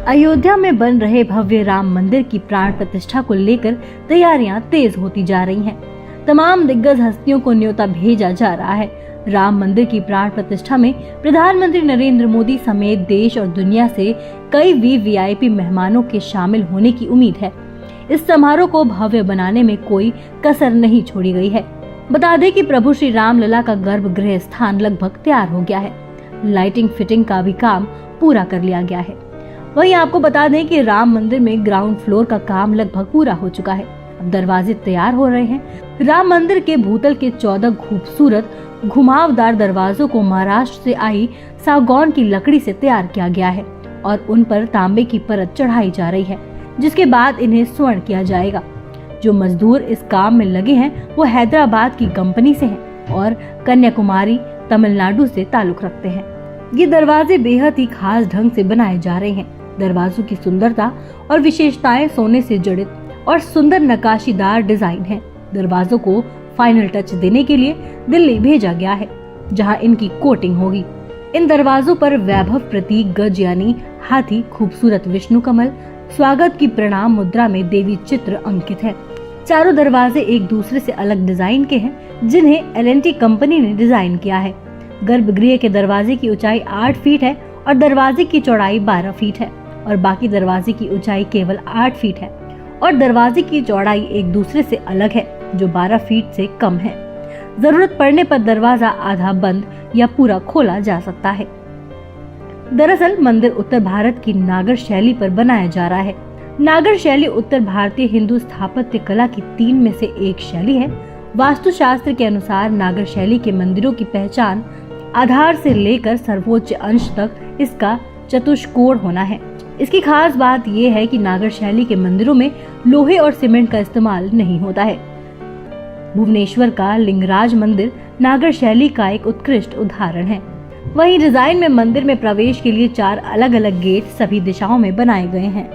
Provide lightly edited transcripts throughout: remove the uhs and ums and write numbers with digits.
अयोध्या में बन रहे भव्य राम मंदिर की प्राण प्रतिष्ठा को लेकर तैयारियां तेज होती जा रही हैं। तमाम दिग्गज हस्तियों को न्योता भेजा जा रहा है। राम मंदिर की प्राण प्रतिष्ठा में प्रधानमंत्री नरेंद्र मोदी समेत देश और दुनिया से कई वीवीआईपी मेहमानों के शामिल होने की उम्मीद है। इस समारोह को भव्य बनाने में कोई कसर नहीं छोड़ी गई है। बता दें कि प्रभु श्री राम लला का गर्भगृह स्थान लगभग तैयार हो गया है। लाइटिंग फिटिंग का भी काम पूरा कर लिया गया है। वहीं आपको बता दें कि राम मंदिर में ग्राउंड फ्लोर का काम लगभग पूरा हो चुका है। अब दरवाजे तैयार हो रहे हैं। राम मंदिर के भूतल के 14 खूबसूरत घुमावदार दरवाजों को महाराष्ट्र से आई सागौन की लकड़ी से तैयार किया गया है और उन पर तांबे की परत चढ़ाई जा रही है, जिसके बाद इन्हें स्वर्ण किया जाएगा। जो मजदूर इस काम में लगे हैं वो हैदराबाद की कंपनी से हैं और कन्याकुमारी तमिलनाडु से ताल्लुक रखते हैं। ये दरवाजे बेहद ही खास ढंग से बनाए जा रहे हैं। दरवाजों की सुंदरता और विशेषताएं सोने से जड़ित और सुंदर नक्काशीदार डिजाइन है। दरवाजों को फाइनल टच देने के लिए दिल्ली भेजा गया है, जहां इनकी कोटिंग होगी। इन दरवाजों पर वैभव प्रतीक गज यानी हाथी, खूबसूरत विष्णु कमल, स्वागत की प्रणाम मुद्रा में देवी चित्र अंकित है। चारों दरवाजे एक दूसरे से अलग डिजाइन के हैं, जिन्हें L&T कंपनी ने डिजाइन किया है। गर्भगृह के दरवाजे की ऊंचाई 8 फीट है और दरवाजे की चौड़ाई 12 फीट है और बाकी दरवाजे की ऊंचाई केवल 8 फीट है और दरवाजे की चौड़ाई एक दूसरे से अलग है, जो 12 फीट से कम है। जरूरत पड़ने पर दरवाजा आधा बंद या पूरा खोला जा सकता है। दरअसल मंदिर उत्तर भारत की नागर शैली पर बनाया जा रहा है। नागर शैली उत्तर भारतीय हिंदू स्थापत्य कला की 3 में से एक शैली है। वास्तुशास्त्र के अनुसार नागर शैली के मंदिरों की पहचान आधार से लेकर सर्वोच्च अंश तक इसका चतुष्कोण होना है। इसकी खास बात यह है कि नागर शैली के मंदिरों में लोहे और सीमेंट का इस्तेमाल नहीं होता है। भुवनेश्वर का लिंगराज मंदिर नागर शैली का एक उत्कृष्ट उदाहरण है। वहीं डिजाइन में मंदिर में प्रवेश के लिए 4 अलग अलग गेट सभी दिशाओं में बनाए गए हैं।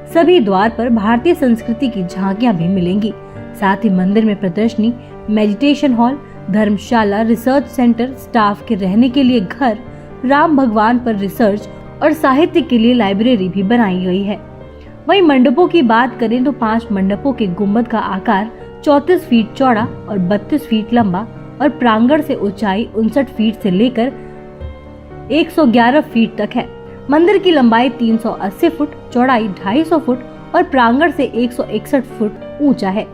सभी द्वार पर भारतीय संस्कृति की झांकियां भी मिलेंगी। साथ ही मंदिर में प्रदर्शनी, मेडिटेशन हॉल, धर्मशाला, रिसर्च सेंटर, स्टाफ के रहने के लिए घर, राम भगवान पर रिसर्च और साहित्य के लिए लाइब्रेरी भी बनाई गई है। वहीं मंडपों की बात करें तो 5 मंडपों के गुंबद का आकार 34 फीट चौड़ा और 32 फीट लंबा और प्रांगण से ऊंचाई 59 फीट से लेकर 111 फीट तक है। मंदिर की लंबाई 380 फुट, चौड़ाई 250 फुट और प्रांगण से 161 फुट ऊंचा है।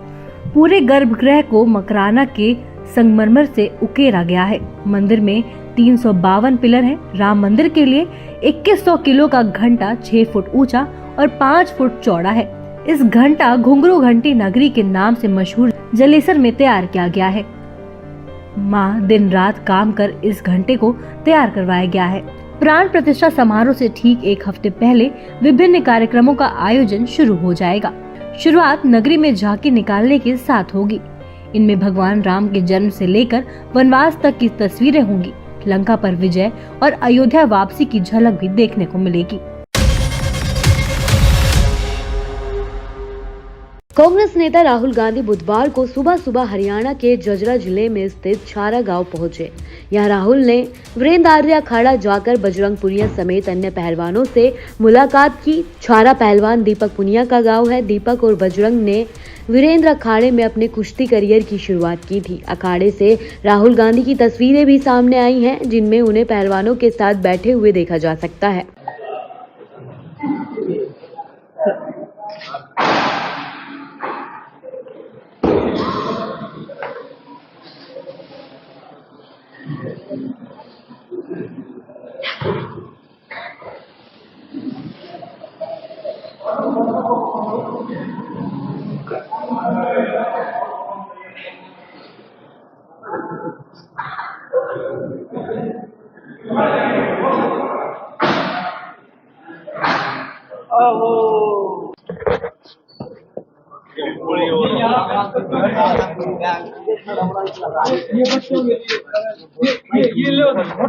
पूरे गर्भगृह को मकराना के संगमरमर से उकेरा गया है। मंदिर में 352 पिलर हैं। राम मंदिर के लिए 2100 किलो का घंटा 6 फुट ऊंचा और 5 फुट चौड़ा है। इस घंटा घुंघरू घंटी नगरी के नाम से मशहूर जलेसर में तैयार किया गया है। मां दिन रात काम कर इस घंटे को तैयार करवाया गया है। प्राण प्रतिष्ठा समारोह से ठीक 1 हफ्ते पहले विभिन्न कार्यक्रमों का आयोजन शुरू हो जाएगा। शुरुआत नगरी में झांकी निकालने के साथ होगी। इनमें भगवान राम के जन्म से लेकर वनवास तक की तस्वीरें होंगी। लंका पर विजय और अयोध्या वापसी की झलक भी देखने को मिलेगी। कांग्रेस नेता राहुल गांधी बुधवार को सुबह सुबह हरियाणा के जजरा जिले में स्थित छारा गांव पहुंचे। यहां राहुल ने वीरेंद्र आर्य अखाड़ा जाकर बजरंग पुनिया समेत अन्य पहलवानों से मुलाकात की। छारा पहलवान दीपक पुनिया का गांव है। दीपक और बजरंग ने वीरेंद्र अखाड़े में अपने कुश्ती करियर की शुरुआत की थी। अखाड़े से राहुल गांधी की तस्वीरें भी सामने आई हैं, जिनमें उन्हें पहलवानों के साथ बैठे हुए देखा जा सकता है।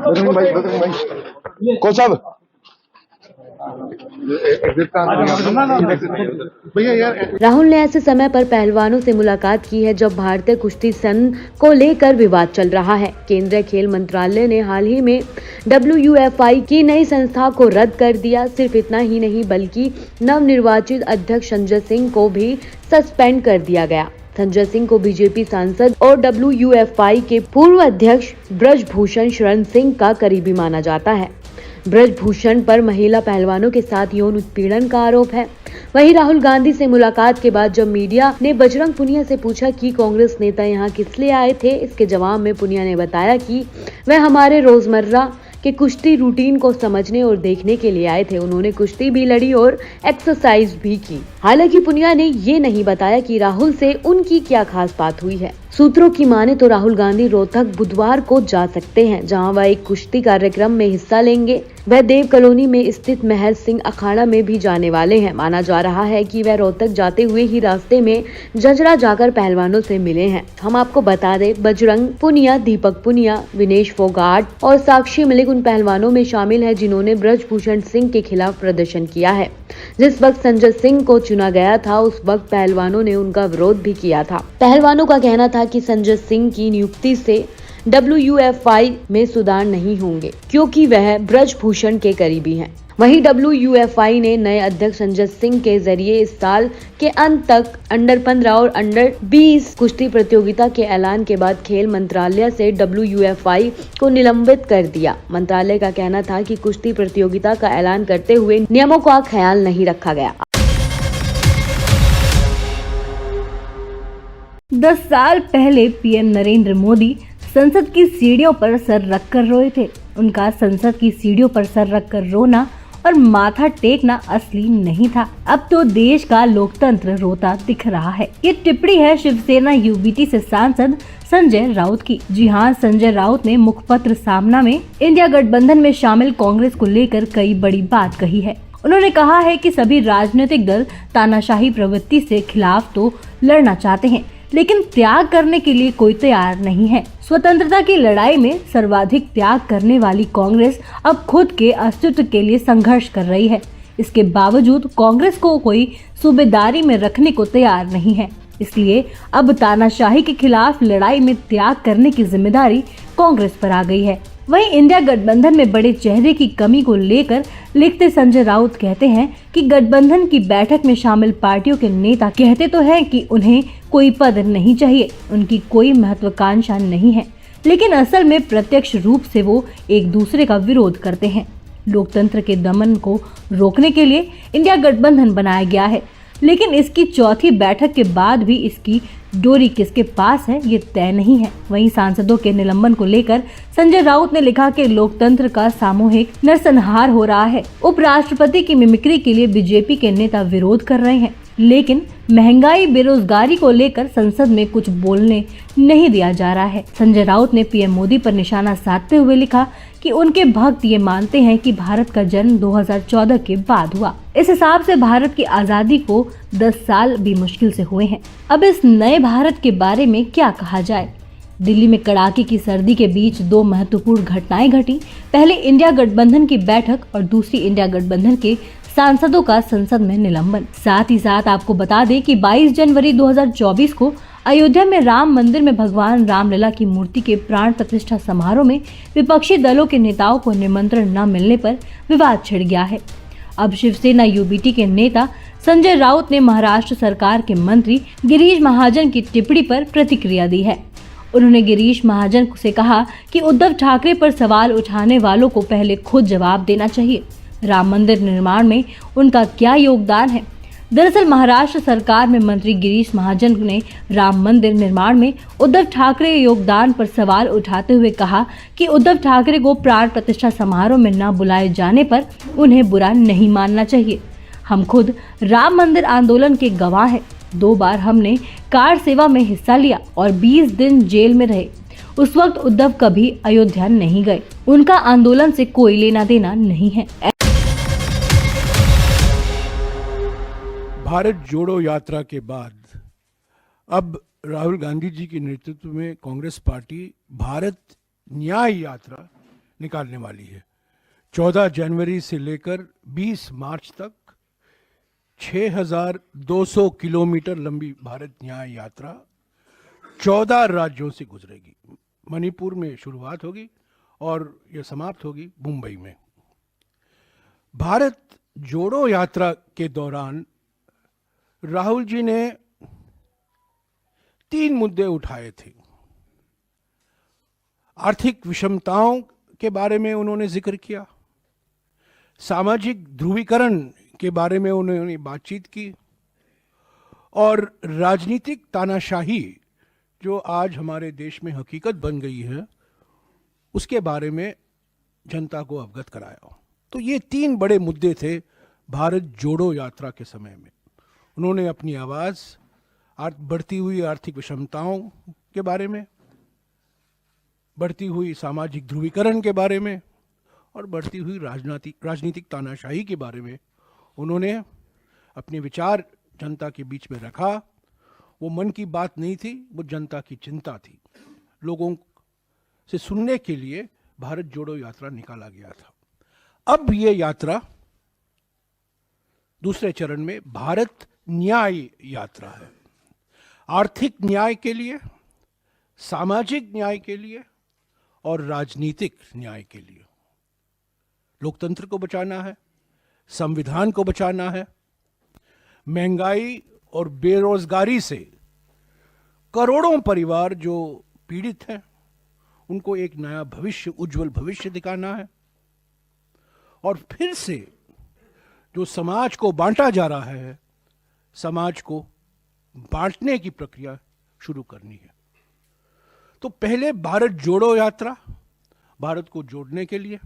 बजरंग भाई कौन साहब भैया यार राहुल ने ऐसे समय पर पहलवानों से मुलाकात की है जब भारतीय कुश्ती संघ को लेकर विवाद चल रहा है। केंद्रीय खेल मंत्रालय ने हाल ही में WUFI की नई संस्था को रद्द कर दिया। सिर्फ इतना ही नहीं बल्कि नवनिर्वाचित अध्यक्ष संजय सिंह को भी सस्पेंड कर दिया गया। संजय सिंह को बीजेपी सांसद और WUFI के पूर्व अध्यक्ष ब्रजभूषण शरण सिंह का करीबी माना जाता है। ब्रजभूषण पर महिला पहलवानों के साथ यौन उत्पीड़न का आरोप है। वहीं राहुल गांधी से मुलाकात के बाद जब मीडिया ने बजरंग पुनिया से पूछा कि कांग्रेस नेता यहां किस लिए आए थे, इसके जवाब में पुनिया ने बताया कि वह हमारे रोजमर्रा के कुश्ती रूटीन को समझने और देखने के लिए आए थे। उन्होंने कुश्ती भी लड़ी और एक्सरसाइज भी की। हालांकि पुनिया ने ये नहीं बताया कि राहुल से उनकी क्या खास बात हुई है। सूत्रों की माने तो राहुल गांधी रोहतक बुधवार को जा सकते हैं, जहां वह एक कुश्ती कार्यक्रम में हिस्सा लेंगे। वह देव कॉलोनी में स्थित महल सिंह अखाड़ा में भी जाने वाले हैं। माना जा रहा है कि वह रोहतक जाते हुए ही रास्ते में जजरा जाकर पहलवानों से मिले हैं। हम आपको बता दें, बजरंग पुनिया, दीपक पुनिया, विनेश फोगाट और साक्षी मलिक उन पहलवानों में शामिल है जिन्होंने ब्रजभूषण सिंह के खिलाफ प्रदर्शन किया है। जिस वक्त संजय सिंह को चुना गया था, उस वक्त पहलवानों ने उनका विरोध भी किया था। पहलवानों का कहना था कि संजय सिंह की नियुक्ति से WUFI में सुधार नहीं होंगे क्योंकि वह ब्रजभूषण के करीबी हैं। वहीं WUFI ने नए अध्यक्ष संजय सिंह के जरिए इस साल के अंत तक अंडर 15 और अंडर 20 कुश्ती प्रतियोगिता के ऐलान के बाद खेल मंत्रालय से WUFI को निलंबित कर दिया। मंत्रालय का कहना था कि कुश्ती प्रतियोगिता का ऐलान करते हुए नियमों का ख्याल नहीं रखा गया। 10 साल पहले पीएम नरेंद्र मोदी संसद की सीढ़ियों पर सर रखकर रोए थे। उनका संसद की सीढ़ियों पर सर रखकर रोना और माथा टेकना असली नहीं था। अब तो देश का लोकतंत्र रोता दिख रहा है। ये टिप्पणी है शिवसेना UBT से सांसद संजय राउत की। जी हाँ, संजय राउत ने मुखपत्र सामना में इंडिया गठबंधन में शामिल कांग्रेस को लेकर कई बड़ी बात कही है। उन्होंने कहा है कि सभी राजनीतिक दल तानाशाही प्रवृत्ति से खिलाफ तो लड़ना चाहते हैं, लेकिन त्याग करने के लिए कोई तैयार नहीं है। स्वतंत्रता की लड़ाई में सर्वाधिक त्याग करने वाली कांग्रेस अब खुद के अस्तित्व के लिए संघर्ष कर रही है। इसके बावजूद कांग्रेस को कोई सूबेदारी में रखने को तैयार नहीं है। इसलिए अब तानाशाही के खिलाफ लड़ाई में त्याग करने की जिम्मेदारी कांग्रेस पर आ गई है। वहीं इंडिया गठबंधन में बड़े चेहरे की कमी को लेकर लिखते संजय राउत कहते हैं कि गठबंधन की बैठक में शामिल पार्टियों के नेता कहते तो हैं कि उन्हें कोई पद नहीं चाहिए, उनकी कोई महत्वाकांक्षा नहीं है, लेकिन असल में प्रत्यक्ष रूप से वो एक दूसरे का विरोध करते हैं। लोकतंत्र के दमन को रोकने के लिए इंडिया गठबंधन बनाया गया है, लेकिन इसकी चौथी बैठक के बाद भी इसकी डोरी किसके पास है ये तय नहीं है। वहीं सांसदों के निलंबन को लेकर संजय राउत ने लिखा कि लोकतंत्र का सामूहिक नरसंहार हो रहा है। उपराष्ट्रपति की मिमिक्री के लिए बीजेपी के नेता विरोध कर रहे हैं, लेकिन महंगाई बेरोजगारी को लेकर संसद में कुछ बोलने नहीं दिया जा रहा है। संजय राउत ने पीएम मोदी पर निशाना साधते हुए लिखा कि उनके भक्त ये मानते हैं कि भारत का जन्म 2014 के बाद हुआ। इस हिसाब से भारत की आजादी को 10 साल भी मुश्किल से हुए हैं। अब इस नए भारत के बारे में क्या कहा जाए। दिल्ली में कड़ाके की सर्दी के बीच 2 महत्वपूर्ण घटनाएं घटी। पहले इंडिया गठबंधन की बैठक और दूसरी इंडिया गठबंधन के सांसदों का संसद में निलंबन। साथ ही साथ आपको बता दें कि 22 जनवरी 2024 को अयोध्या में राम मंदिर में भगवान रामलला की मूर्ति के प्राण प्रतिष्ठा समारोह में विपक्षी दलों के नेताओं को निमंत्रण न मिलने पर विवाद छिड़ गया है। अब शिवसेना UBT के नेता संजय राउत ने महाराष्ट्र सरकार के मंत्री गिरीश महाजन की टिप्पणी पर प्रतिक्रिया दी है। उन्होंने गिरीश महाजन से कहा कि उद्धव ठाकरे पर सवाल उठाने वालों को पहले खुद जवाब देना चाहिए। राम मंदिर निर्माण में उनका क्या योगदान है। दरअसल महाराष्ट्र सरकार में मंत्री गिरीश महाजन ने राम मंदिर निर्माण में उद्धव ठाकरे योगदान पर सवाल उठाते हुए कहा कि उद्धव ठाकरे को प्राण प्रतिष्ठा समारोह में न बुलाए जाने पर उन्हें बुरा नहीं मानना चाहिए। हम खुद राम मंदिर आंदोलन के गवाह हैं। 2 बार हमने कार सेवा में हिस्सा लिया और 20 दिन जेल में रहे। उस वक्त उद्धव कभी अयोध्या नहीं गए। उनका आंदोलन से कोई लेना देना नहीं है। भारत जोड़ो यात्रा के बाद अब राहुल गांधी जी के नेतृत्व में कांग्रेस पार्टी भारत न्याय यात्रा निकालने वाली है, 14 जनवरी से लेकर 20 मार्च तक 6,200 किलोमीटर लंबी भारत न्याय यात्रा 14 राज्यों से गुजरेगी। मणिपुर में शुरुआत होगी और यह समाप्त होगी मुंबई में। भारत जोड़ो यात्रा के दौरान राहुल जी ने 3 मुद्दे उठाए थे। आर्थिक विषमताओं के बारे में उन्होंने जिक्र किया, सामाजिक ध्रुवीकरण के बारे में उन्होंने बातचीत की और राजनीतिक तानाशाही जो आज हमारे देश में हकीकत बन गई है उसके बारे में जनता को अवगत कराया। तो ये 3 बड़े मुद्दे थे भारत जोड़ो यात्रा के समय में। उन्होंने अपनी आवाज़ बढ़ती हुई आर्थिक विषमताओं के बारे में, बढ़ती हुई सामाजिक ध्रुवीकरण के बारे में और बढ़ती हुई राजनीतिक तानाशाही के बारे में उन्होंने अपने विचार जनता के बीच में रखा। वो मन की बात नहीं थी, वो जनता की चिंता थी। लोगों से सुनने के लिए भारत जोड़ो यात्रा निकाला गया था। अब ये यात्रा दूसरे चरण में भारत न्याय यात्रा है। आर्थिक न्याय के लिए, सामाजिक न्याय के लिए और राजनीतिक न्याय के लिए। लोकतंत्र को बचाना है, संविधान को बचाना है। महंगाई और बेरोजगारी से करोड़ों परिवार जो पीड़ित हैं उनको एक नया भविष्य, उज्जवल भविष्य दिखाना है। और फिर से जो समाज को बांटा जा रहा है, समाज को बांटने की प्रक्रिया शुरू करनी है। तो पहले भारत जोड़ो यात्रा, भारत को जोड़ने के लिए,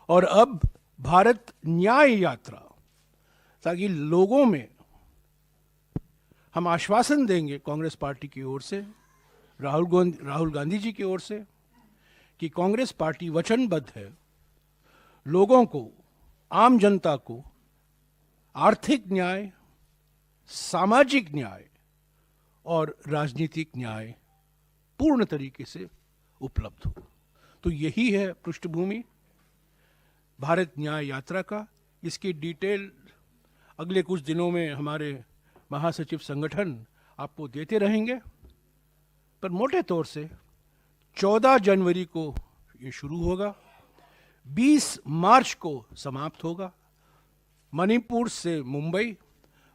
और अब भारत न्याय यात्रा, ताकि लोगों में हम आश्वासन देंगे कांग्रेस पार्टी की ओर से, राहुल गांधी जी की ओर से, कि कांग्रेस पार्टी वचनबद्ध है लोगों को, आम जनता को आर्थिक न्याय, सामाजिक न्याय और राजनीतिक न्याय पूर्ण तरीके से उपलब्ध हो। तो यही है पृष्ठभूमि भारत न्याय यात्रा का। इसकी डिटेल अगले कुछ दिनों में हमारे महासचिव संगठन आपको देते रहेंगे, पर मोटे तौर से 14 जनवरी को ये शुरू होगा, 20 मार्च को समाप्त होगा। मणिपुर से मुंबई।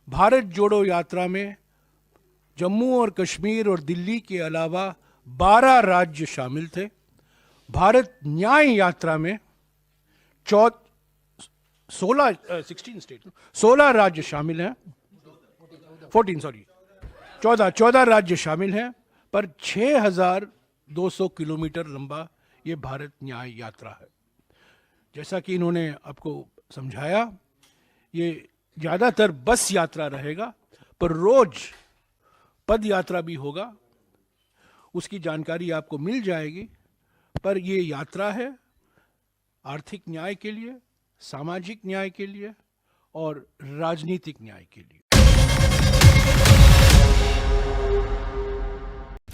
भारत जोड़ो यात्रा में जम्मू और कश्मीर और दिल्ली के अलावा 12 राज्य शामिल थे। भारत न्याय यात्रा में 16 राज्य शामिल हैं, 14 राज्य शामिल हैं, पर 6,200 किलोमीटर लंबा ये भारत न्याय यात्रा है। जैसा कि इन्होंने आपको समझाया, ये ज़्यादातर बस यात्रा रहेगा, पर रोज पद यात्रा भी होगा, उसकी जानकारी आपको मिल जाएगी। पर ये यात्रा है आर्थिक न्याय के लिए, सामाजिक न्याय के लिए और राजनीतिक न्याय के लिए।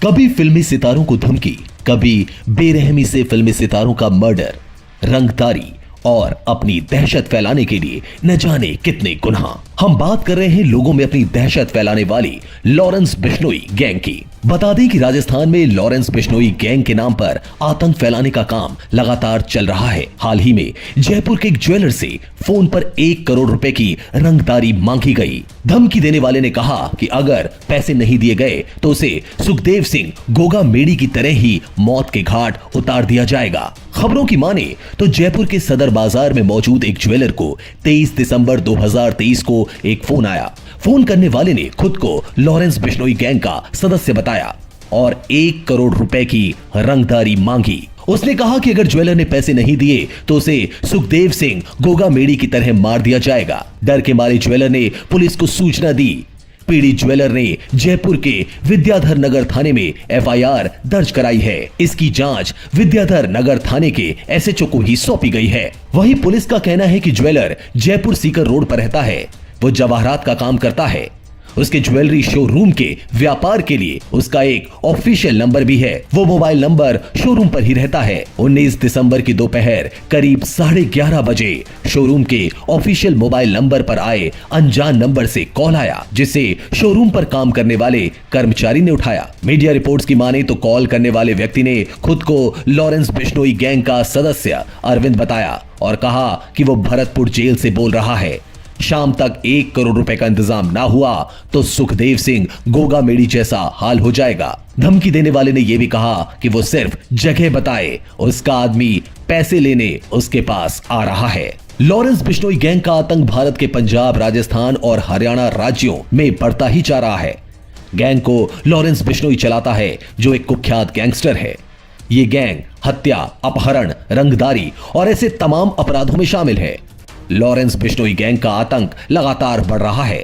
कभी फिल्मी सितारों को धमकी, कभी बेरहमी से फिल्मी सितारों का मर्डर, रंगदारी और अपनी दहशत फैलाने के लिए न जाने कितने गुनाह। हम बात कर रहे हैं लोगों में अपनी दहशत फैलाने वाली लॉरेंस बिश्नोई गैंग की। बता दें कि राजस्थान में लॉरेंस बिश्नोई गैंग के नाम पर आतंक फैलाने का काम लगातार चल रहा है। हाल ही में जयपुर के एक ज्वेलर से फोन पर 1 करोड़ रुपए की रंगदारी मांगी गई। धमकी देने वाले ने कहा कि अगर पैसे नहीं दिए गए तो उसे सुखदेव सिंह गोगा मेडी की तरह ही मौत के घाट उतार दिया जाएगा। खबरों की माने तो जयपुर के सदर बाजार में मौजूद एक ज्वेलर को 23 दिसंबर 2023 को एक फोन आया। फोन करने वाले ने खुद को लॉरेंस बिश्नोई गैंग का सदस्य बताया और 1 करोड़ रुपए की रंगदारी मांगी। उसने कहा कि अगर ज्वेलर ने पैसे नहीं दिए तो उसे सुखदेव सिंह गोगा मेडी की तरह मार दिया जाएगा। डर के मारे ज्वेलर ने पुलिस को सूचना दी। पीड़ित ज्वेलर ने जयपुर के विद्याधर नगर थाने में FIR दर्ज कराई है। इसकी जांच विद्याधर नगर थाने के SHO को ही सौंपी गई है। वहीं पुलिस का कहना है कि ज्वेलर जयपुर सीकर रोड पर रहता है। वो जवाहरात का काम करता है। उसके ज्वेलरी शोरूम के व्यापार के लिए उसका एक ऑफिशियल नंबर भी है। वो मोबाइल नंबर शोरूम पर ही रहता है। 19 दिसंबर की दोपहर करीब 11:30 बजे शोरूम के ऑफिशियल मोबाइल नंबर पर आए अनजान नंबर से कॉल आया, जिसे शोरूम पर काम करने वाले कर्मचारी ने उठाया। मीडिया रिपोर्ट्स की माने तो कॉल करने वाले व्यक्ति ने खुद को लॉरेंस बिश्नोई गैंग का सदस्य अरविंद बताया और कहा कि वो भरतपुर जेल से बोल रहा है। शाम तक 1 करोड़ रुपए का इंतजाम ना हुआ तो सुखदेव सिंह गोगा मेडी जैसा हाल हो जाएगा। धमकी देने वाले ने यह भी कहा कि वो सिर्फ जगह बताए, उसका आदमी पैसे लेने उसके पास आ रहा है। लॉरेंस बिश्नोई गैंग का आतंक भारत के पंजाब, राजस्थान और हरियाणा राज्यों में बढ़ता ही जा रहा है। गैंग को लॉरेंस बिश्नोई चलाता है, जो एक कुख्यात गैंगस्टर है। ये गैंग हत्या, अपहरण, रंगदारी और ऐसे तमाम अपराधों में शामिल है। लॉरेंस बिश्नोई गैंग का आतंक लगातार बढ़ रहा है।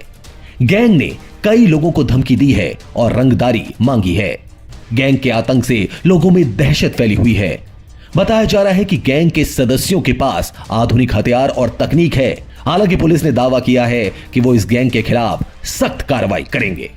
गैंग ने कई लोगों को धमकी दी है और रंगदारी मांगी है। गैंग के आतंक से लोगों में दहशत फैली हुई है। बताया जा रहा है कि गैंग के सदस्यों के पास आधुनिक हथियार और तकनीक है। हालांकि पुलिस ने दावा किया है कि वो इस गैंग के खिलाफ सख्त कार्रवाई करेंगे।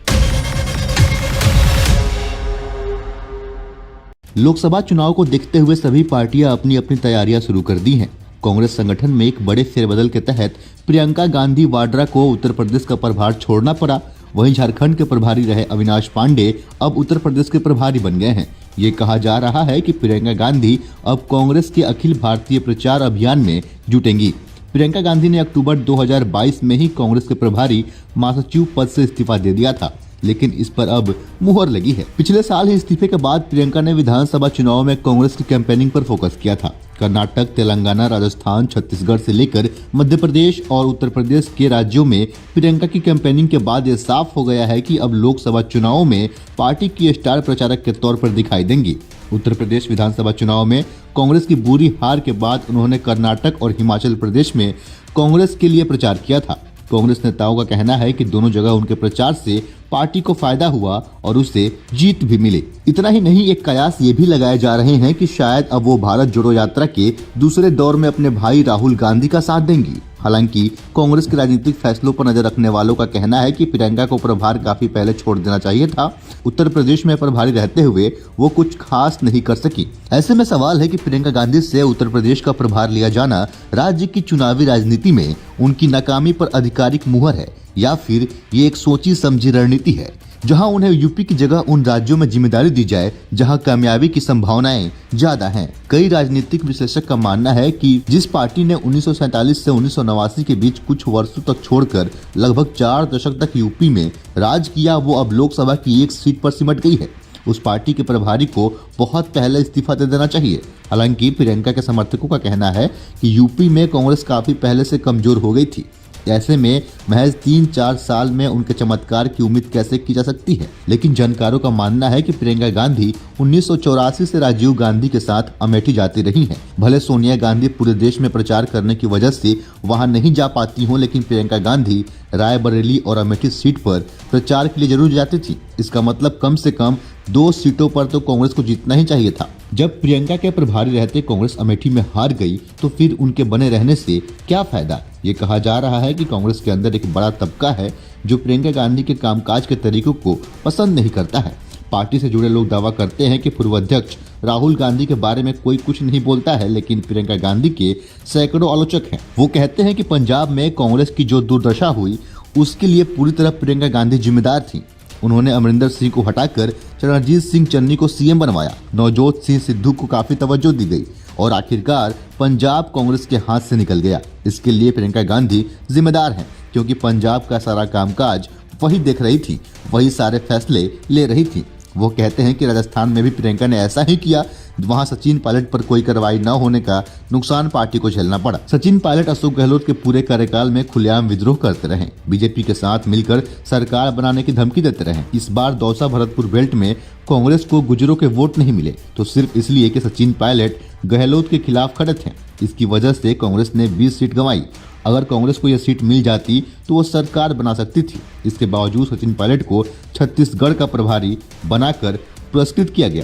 लोकसभा चुनाव को देखते हुए सभी पार्टियां अपनी अपनी तैयारियां शुरू कर दी हैं। कांग्रेस संगठन में एक बड़े फेरबदल के तहत प्रियंका गांधी वाड्रा को उत्तर प्रदेश का प्रभार छोड़ना पड़ा। वहीं झारखंड के प्रभारी रहे अविनाश पांडे अब उत्तर प्रदेश के प्रभारी बन गए हैं। ये कहा जा रहा है कि प्रियंका गांधी अब कांग्रेस के अखिल भारतीय प्रचार अभियान में जुटेंगी। प्रियंका गांधी ने अक्टूबर 2022 में ही कांग्रेस के प्रभारी महासचिव पद से इस्तीफा दे दिया था, लेकिन इस पर अब मुहर लगी है। पिछले साल ही इस्तीफे के बाद प्रियंका ने विधानसभा चुनाव में कांग्रेस की कैंपेनिंग पर फोकस किया था। कर्नाटक, तेलंगाना, राजस्थान, छत्तीसगढ़ से लेकर मध्य प्रदेश और उत्तर प्रदेश के राज्यों में प्रियंका की कैंपेनिंग के बाद ये साफ हो गया है कि अब लोकसभा चुनाव में पार्टी की स्टार प्रचारक के तौर पर दिखाई देंगी। उत्तर प्रदेश विधानसभा चुनाव में कांग्रेस की बुरी हार के बाद उन्होंने कर्नाटक और हिमाचल प्रदेश में कांग्रेस के लिए प्रचार किया था। कांग्रेस नेताओं का कहना है कि दोनों जगह उनके प्रचार से पार्टी को फायदा हुआ और उसे जीत भी मिली। इतना ही नहीं, एक कयास ये भी लगाए जा रहे हैं कि शायद अब वो भारत जोड़ो यात्रा के दूसरे दौर में अपने भाई राहुल गांधी का साथ देंगी। हालांकि कांग्रेस के राजनीतिक फैसलों पर नजर रखने वालों का कहना है कि प्रियंका को प्रभार काफी पहले छोड़ देना चाहिए था। उत्तर प्रदेश में प्रभारी रहते हुए वो कुछ खास नहीं कर सकी। ऐसे में सवाल है कि प्रियंका गांधी से उत्तर प्रदेश का प्रभार लिया जाना राज्य की चुनावी राजनीति में उनकी नाकामी पर आधिकारिक मुहर है या फिर ये एक सोची समझी रणनीति है, जहां उन्हें यूपी की जगह उन राज्यों में जिम्मेदारी दी जाए जहां कामयाबी की संभावनाएं ज्यादा हैं। कई राजनीतिक विश्लेषक का मानना है कि जिस पार्टी ने 1947 से 1989 के बीच कुछ वर्षों तक छोड़कर लगभग 4 दशक तक यूपी में राज किया, वो अब लोकसभा की एक सीट पर सिमट गई है। उस पार्टी के प्रभारी को बहुत पहले इस्तीफा दे देना चाहिए। हालांकि प्रियंका के समर्थकों का कहना है कि यूपी में कांग्रेस काफी पहले से कमजोर हो गई थी। ऐसे में महज 3-4 साल में उनके चमत्कार की उम्मीद कैसे की जा सकती है। लेकिन जानकारों का मानना है कि प्रियंका गांधी 1984 से राजीव गांधी के साथ अमेठी जाती रही हैं। भले सोनिया गांधी पूरे देश में प्रचार करने की वजह से वहां नहीं जा पाती हों, लेकिन प्रियंका गांधी रायबरेली और अमेठी सीट पर प्रचार के लिए जरूर जाती थी। इसका मतलब कम से कम 2 सीटों पर तो कांग्रेस को जीतना ही चाहिए था। जब प्रियंका के प्रभारी रहते कांग्रेस अमेठी में हार गई तो फिर उनके बने रहने से क्या फायदा। ये कहा जा रहा है कि कांग्रेस के अंदर एक बड़ा तबका है जो प्रियंका गांधी के कामकाज के तरीकों को पसंद नहीं करता है। पार्टी से जुड़े लोग दावा करते हैं कि पूर्व अध्यक्ष राहुल गांधी के बारे में कोई कुछ नहीं बोलता है, लेकिन प्रियंका गांधी के सैकड़ों आलोचक हैं। वो कहते हैं कि पंजाब में कांग्रेस की जो दुर्दशा हुई उसके लिए पूरी तरह प्रियंका गांधी जिम्मेदार थी। उन्होंने अमरिंदर सिंह को हटाकर चरणजीत सिंह चन्नी को सीएम बनवाया। नवजोत सिंह सिद्धू को काफी तवज्जो दी गई और आखिरकार पंजाब कांग्रेस के हाथ से निकल गया। इसके लिए प्रियंका गांधी जिम्मेदार हैं, क्योंकि पंजाब का सारा कामकाज वही देख रही थी, वही सारे फैसले ले रही थी। वो कहते हैं कि राजस्थान में भी प्रियंका ने ऐसा ही किया। वहां सचिन पायलट पर कोई कार्रवाई न होने का नुकसान पार्टी को झेलना पड़ा। सचिन पायलट अशोक गहलोत के पूरे कार्यकाल में खुलेआम विद्रोह करते रहे, बीजेपी के साथ मिलकर सरकार बनाने की धमकी देते रहे। इस बार दौसा भरतपुर बेल्ट में कांग्रेस को गुजरों के वोट नहीं मिले तो सिर्फ इसलिए कि सचिन पायलट गहलोत के खिलाफ खड़े थे। इसकी वजह से कांग्रेस ने 20 सीट गंवाई। अगर कांग्रेस को यह सीट मिल जाती तो वो सरकार बना सकती थी। इसके बावजूद सचिन पायलट को छत्तीसगढ़ का प्रभारी बनाकर पुरस्कृत किया गया।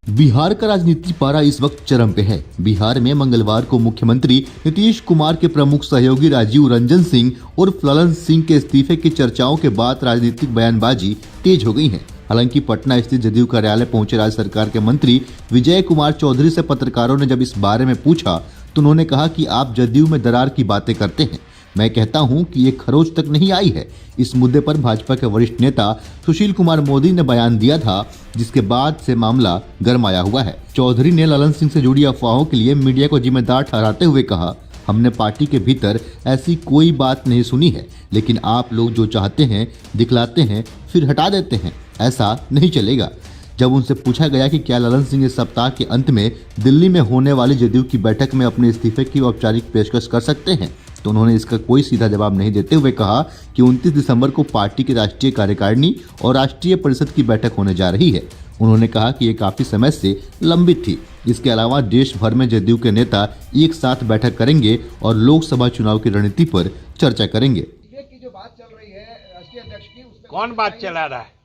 बिहार का राजनीति पारा इस वक्त चरम पे है। बिहार में मंगलवार को मुख्यमंत्री नीतीश कुमार के प्रमुख सहयोगी राजीव रंजन सिंह और ललन सिंह के इस्तीफे की चर्चाओं के बाद राजनीतिक बयानबाजी तेज हो गई है। हालांकि पटना स्थित जदयू कार्यालय पहुंचे राज्य सरकार के मंत्री विजय कुमार चौधरी से पत्रकारों ने जब इस बारे में पूछा तो उन्होंने कहा कि आप जदयू में दरार की बातें करते हैं। मैं कहता हूं कि ये खरोच तक नहीं आई है। इस मुद्दे पर भाजपा के वरिष्ठ नेता सुशील कुमार मोदी ने बयान दिया था, जिसके बाद से मामला गरमाया हुआ है। चौधरी ने ललन सिंह से जुड़ी अफवाहों के लिए मीडिया को जिम्मेदार ठहराते हुए कहा, हमने पार्टी के भीतर ऐसी कोई बात नहीं सुनी है, लेकिन आप लोग जो चाहते हैं दिखलाते हैं फिर हटा देते हैं, ऐसा नहीं चलेगा। जब उनसे पूछा गया कि क्या ललन सिंह इस सप्ताह के अंत में दिल्ली में होने वाली जदयू की बैठक में अपने इस्तीफे की औपचारिक पेशकश कर सकते हैं, तो उन्होंने इसका कोई सीधा जवाब नहीं देते हुए कहा कि 29 दिसंबर को पार्टी की राष्ट्रीय कार्यकारिणी और राष्ट्रीय परिषद की बैठक होने जा रही है। उन्होंने कहा कि ये काफी समय से लंबित थी। इसके अलावा देश भर में जदयू के नेता एक साथ बैठक करेंगे और लोकसभा चुनाव की रणनीति पर चर्चा करेंगे। की जो बात चल रही है राष्ट्रीय अध्यक्ष की, उस पे कौन बात चला रहा है?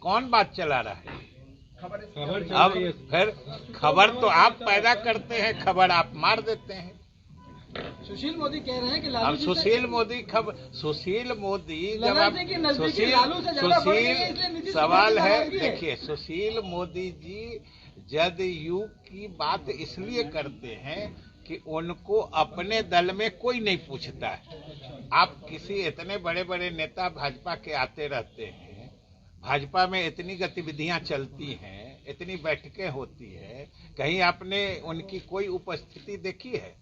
कौन बात चला रहा है? अब फिर खबर तो आप पैदा करते हैं, खबर आप मार देते हैं। सुशील मोदी कह रहे हैं कि अब लालू जी सुशील मोदी जब ललन आप सिंह की नजदीकी लालू से ज्यादा बढ़ गई है, इसलिए नीतीश सवाल कुमार है, नाराजगी है। देखिए सुशील मोदी जी जदयू की बात इसलिए करते हैं कि उनको अपने दल में कोई नहीं पूछता है। आप किसी इतने बड़े बड़े नेता भाजपा के आते रहते हैं, भाजपा में इतनी गतिविधियां चलती हैं, इतनी बैठकें होती है, कहीं आपने उनकी कोई उपस्थिति देखी है?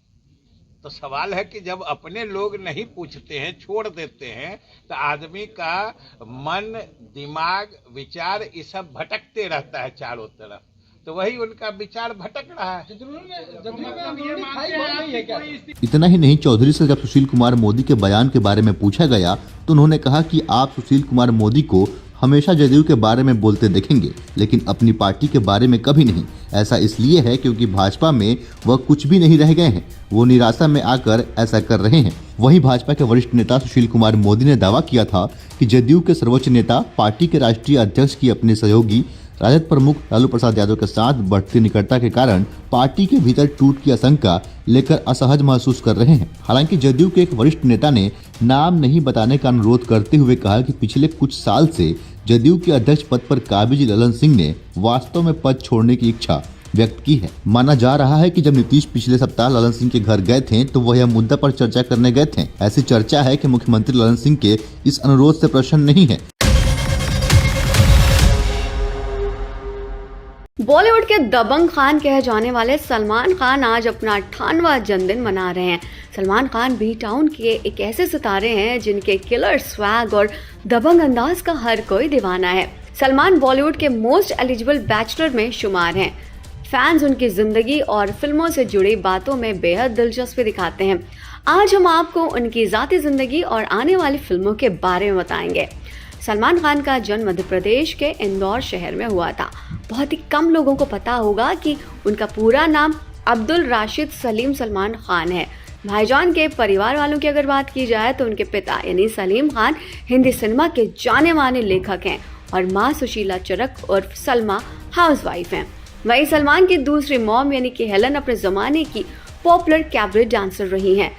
तो सवाल है कि जब अपने लोग नहीं पूछते हैं, छोड़ देते हैं, तो आदमी का मन, दिमाग, विचार ये सब भटकते रहता है चारों तरफ। तो वही उनका विचार भटक रहा है। इतना ही नहीं, चौधरी से जब सुशील कुमार मोदी के बयान के बारे में पूछा गया तो उन्होंने कहा कि आप सुशील कुमार मोदी को हमेशा जदयू के बारे में बोलते देखेंगे, लेकिन अपनी पार्टी के बारे में कभी नहीं। ऐसा इसलिए है क्योंकि भाजपा में वह कुछ भी नहीं रह गए हैं, वो निराशा में आकर ऐसा कर रहे हैं। वहीं भाजपा के वरिष्ठ नेता सुशील कुमार मोदी ने दावा किया था कि जदयू के सर्वोच्च नेता पार्टी के राष्ट्रीय अध्यक्ष की अपने सहयोगी राजद प्रमुख लालू प्रसाद यादव के साथ बढ़ती निकटता के कारण पार्टी के भीतर टूट की आशंका लेकर असहज महसूस कर रहे हैं। हालांकि जदयू के एक वरिष्ठ नेता ने नाम नहीं बताने का अनुरोध करते हुए कहा कि पिछले कुछ साल से जदयू के अध्यक्ष पद पर काबिज ललन सिंह ने वास्तव में पद छोड़ने की इच्छा व्यक्त की है। माना जा रहा है कि जब नीतीश पिछले सप्ताह ललन सिंह के घर गए थे तो वह यह मुद्दा पर चर्चा करने गए थे। ऐसी चर्चा है कि मुख्यमंत्री ललन सिंह के इस अनुरोध से प्रसन्न नहीं है। बॉलीवुड के दबंग खान कहे जाने वाले सलमान खान आज अपना 98वां जन्मदिन मना रहे हैं। सलमान खान बी टाउन के एक ऐसे सितारे हैं जिनके किलर स्वैग और दबंग अंदाज का हर कोई दीवाना है। सलमान बॉलीवुड के मोस्ट एलिजिबल बैचलर में शुमार हैं। फैंस उनकी जिंदगी और फिल्मों से जुड़ी बातों में बेहद दिलचस्पी दिखाते हैं। आज हम आपको उनकी जाती जिंदगी और आने वाली फिल्मों के बारे में बताएंगे। सलमान खान का जन्म मध्य प्रदेश के इंदौर शहर में हुआ था। बहुत ही कम लोगों को पता होगा कि उनका पूरा नाम अब्दुल राशिद सलीम सलमान खान है। भाईजान के परिवार वालों की अगर बात की जाए तो उनके पिता यानी सलीम खान हिंदी सिनेमा के जाने माने लेखक हैं और माँ सुशीला चरक और सलमा हाउसवाइफ हैं। वहीं सलमान की दूसरी मॉम यानी कि हेलन अपने ज़माने की पॉपुलर कैबरे डांसर रही हैं।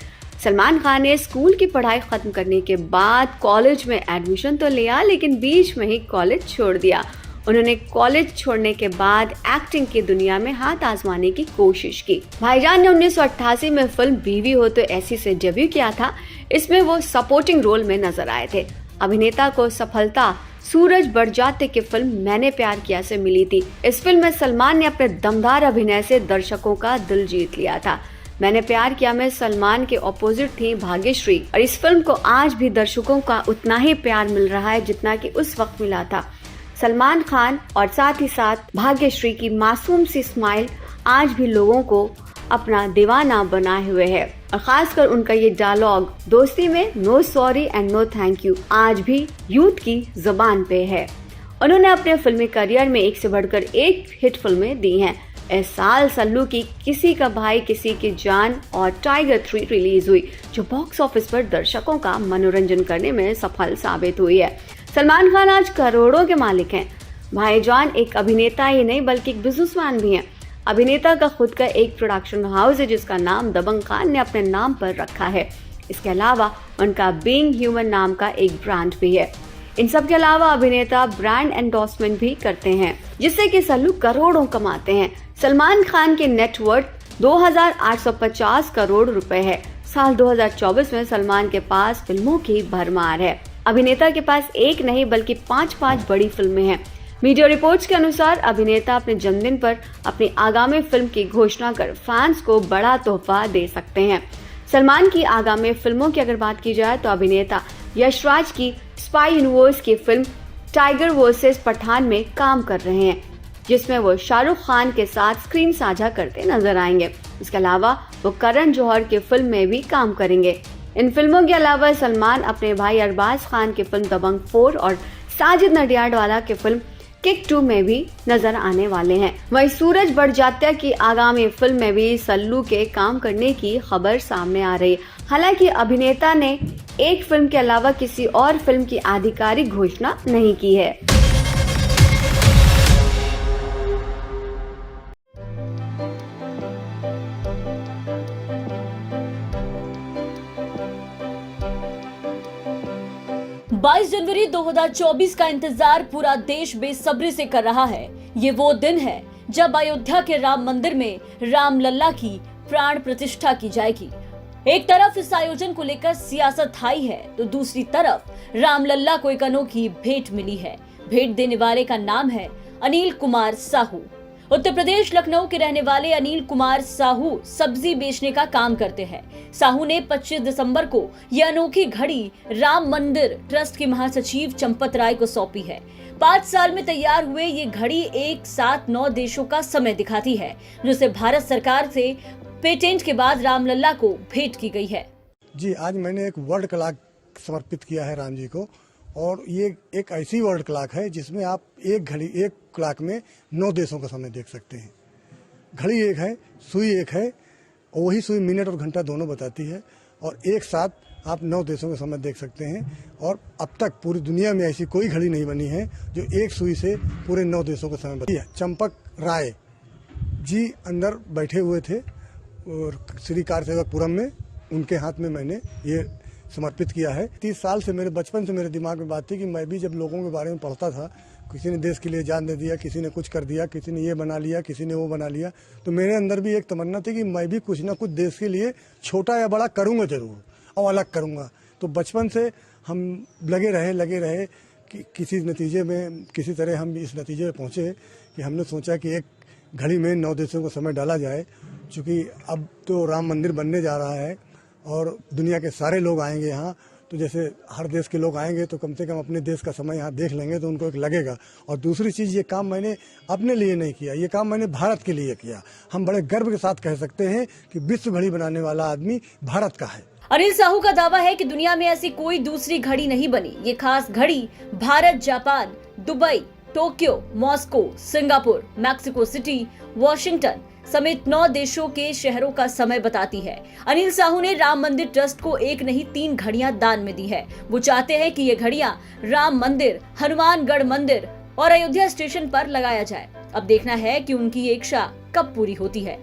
सलमान खान ने स्कूल की पढ़ाई खत्म करने के बाद कॉलेज में एडमिशन तो लिया, लेकिन बीच में ही कॉलेज छोड़ दिया। उन्होंने कॉलेज छोड़ने के बाद एक्टिंग की दुनिया में हाथ आजमाने की कोशिश की। भाईजान ने 1988 में फिल्म बीवी हो तो ऐसी से डेब्यू किया था। इसमें वो सपोर्टिंग रोल में नजर आए थे। अभिनेता को सफलता सूरज बड़जात्या की फिल्म मैंने प्यार किया से मिली थी। इस फिल्म में सलमान ने अपने दमदार अभिनय से दर्शकों का दिल जीत लिया था। मैंने प्यार किया में सलमान के ऑपोजिट थी भाग्यश्री और इस फिल्म को आज भी दर्शकों का उतना ही प्यार मिल रहा है जितना कि उस वक्त मिला था। सलमान खान और साथ ही साथ भाग्यश्री की मासूम सी स्माइल आज भी लोगों को अपना दीवाना बनाए हुए है और खासकर उनका ये डायलॉग दोस्ती में no sorry and no thank you आज भी यूथ की जुबान पे है। उन्होंने अपने फिल्मी करियर में एक से बढ़कर एक हिट फिल्में दी हैं। इस साल सल्लू की किसी का भाई किसी की जान और टाइगर 3 रिलीज हुई जो बॉक्स ऑफिस पर दर्शकों का मनोरंजन करने में सफल साबित हुई है। सलमान खान आज करोड़ों के मालिक हैं। भाईजान एक अभिनेता ही नहीं बल्कि एक बिजनेसमैन भी हैं। अभिनेता का खुद का एक प्रोडक्शन हाउस है जिसका नाम दबंग खान ने अपने नाम पर रखा है। इसके अलावा उनका बीइंग ह्यूमन नाम का एक ब्रांड भी है। इन सब के अलावा अभिनेता ब्रांड एंडोर्समेंट भी करते हैं, जिससे कि सल्लू करोड़ों कमाते हैं। सलमान खान की नेटवर्थ 2,850 करोड़ रुपए है। साल 2024 में सलमान के पास फिल्मों की भरमार है। अभिनेता के पास एक नहीं बल्कि 5 बड़ी फिल्में हैं। मीडिया रिपोर्ट्स के अनुसार अभिनेता अपने जन्मदिन पर अपनी आगामी फिल्म की घोषणा कर फैंस को बड़ा तोहफा दे सकते हैं। सलमान की आगामी फिल्मों की अगर बात की जाए तो अभिनेता यशराज की स्पाई यूनिवर्स की फिल्म टाइगर वर्सेस पठान में काम कर रहे हैं, जिसमें वो शाहरुख खान के साथ स्क्रीन साझा करते नजर आएंगे। इसके अलावा वो करण जौहर की फिल्म में भी काम करेंगे। इन फिल्मों के अलावा सलमान अपने भाई अरबाज खान की फिल्म दबंग 4 और साजिद नडियाडवाला की फिल्म किक 2 में भी नजर आने वाले हैं। वहीं सूरज बड़जात्या की आगामी फिल्म में भी सल्लू के काम करने की खबर सामने आ रही है। हालांकि अभिनेता ने एक फिल्म के अलावा किसी और फिल्म की आधिकारिक घोषणा नहीं की है। बाईस जनवरी 2024 का इंतजार पूरा देश बेसब्री से कर रहा है। ये वो दिन है जब अयोध्या के राम मंदिर में रामलला की प्राण प्रतिष्ठा की जाएगी। एक तरफ इस आयोजन को लेकर सियासत हाई है तो दूसरी तरफ रामलला को एक अनोखी भेंट मिली है। भेंट देने वाले का नाम है अनिल कुमार साहू। उत्तर प्रदेश लखनऊ के रहने वाले अनिल कुमार साहू सब्जी बेचने का काम करते हैं। साहू ने 25 दिसंबर को यह अनोखी घड़ी राम मंदिर ट्रस्ट की महासचिव चंपत राय को सौंपी है। 5 साल में तैयार हुए ये घड़ी एक साथ 9 देशों का समय दिखाती है, जिसे भारत सरकार से पेटेंट के बाद रामलला को भेंट की गई है। जी, आज मैंने एक वर्ल्ड क्लॉक समर्पित किया है राम जी को, और ये एक ऐसी वर्ल्ड क्लॉक है जिसमें आप एक क्लॉक में 9 देशों का समय देख सकते हैं। घड़ी एक है, सुई एक है, और वही सुई मिनट और घंटा दोनों बताती है, और एक साथ आप 9 देशों का समय देख सकते हैं। और अब तक पूरी दुनिया में ऐसी कोई घड़ी नहीं बनी है जो एक सुई से पूरे 9 देशों का समय बताती है। चंपक राय जी अंदर बैठे हुए थे और श्री कारसेवकपुरम में, उनके हाथ में मैंने ये समर्पित किया है। 30 साल से मेरे बचपन से मेरे दिमाग में बात थी कि मैं भी जब लोगों के बारे में पढ़ता था, किसी ने देश के लिए जान दे दिया, किसी ने कुछ कर दिया, किसी ने ये बना लिया, किसी ने वो बना लिया, तो मेरे अंदर भी एक तमन्ना थी कि मैं भी कुछ ना कुछ देश के लिए छोटा या बड़ा करूँगा जरूर, और अलग करूँगा। तो बचपन से हम लगे रहे कि किसी नतीजे में, किसी तरह हम इस नतीजे में पहुँचे कि हमने सोचा कि एक घड़ी में 9 देशों का समय डाला जाए। चूँकि अब तो राम मंदिर बनने जा रहा है और दुनिया के सारे लोग आएंगे यहाँ, तो जैसे हर देश के लोग आएंगे तो कम से कम अपने देश का समय यहाँ देख लेंगे तो उनको एक लगेगा। और दूसरी चीज़, ये काम मैंने अपने लिए नहीं किया, ये काम मैंने भारत के लिए किया। हम बड़े गर्व के साथ कह सकते हैं कि विश्व घड़ी बनाने वाला आदमी भारत का है। अनिल साहू का दावा है कि दुनिया में ऐसी कोई दूसरी घड़ी नहीं बनी। ये खास घड़ी Bharat, Japan, Dubai, Tokyo, Moscow, Singapore, Mexico city, Washington समेत 9 देशों के शहरों का समय बताती है। अनिल साहू ने राम मंदिर ट्रस्ट को एक नहीं 3 घड़ियां दान में दी है। वो चाहते हैं कि ये घड़ियां राम मंदिर, हनुमानगढ़ मंदिर और अयोध्या स्टेशन पर लगाया जाए। अब देखना है कि उनकी ये इच्छा कब पूरी होती है।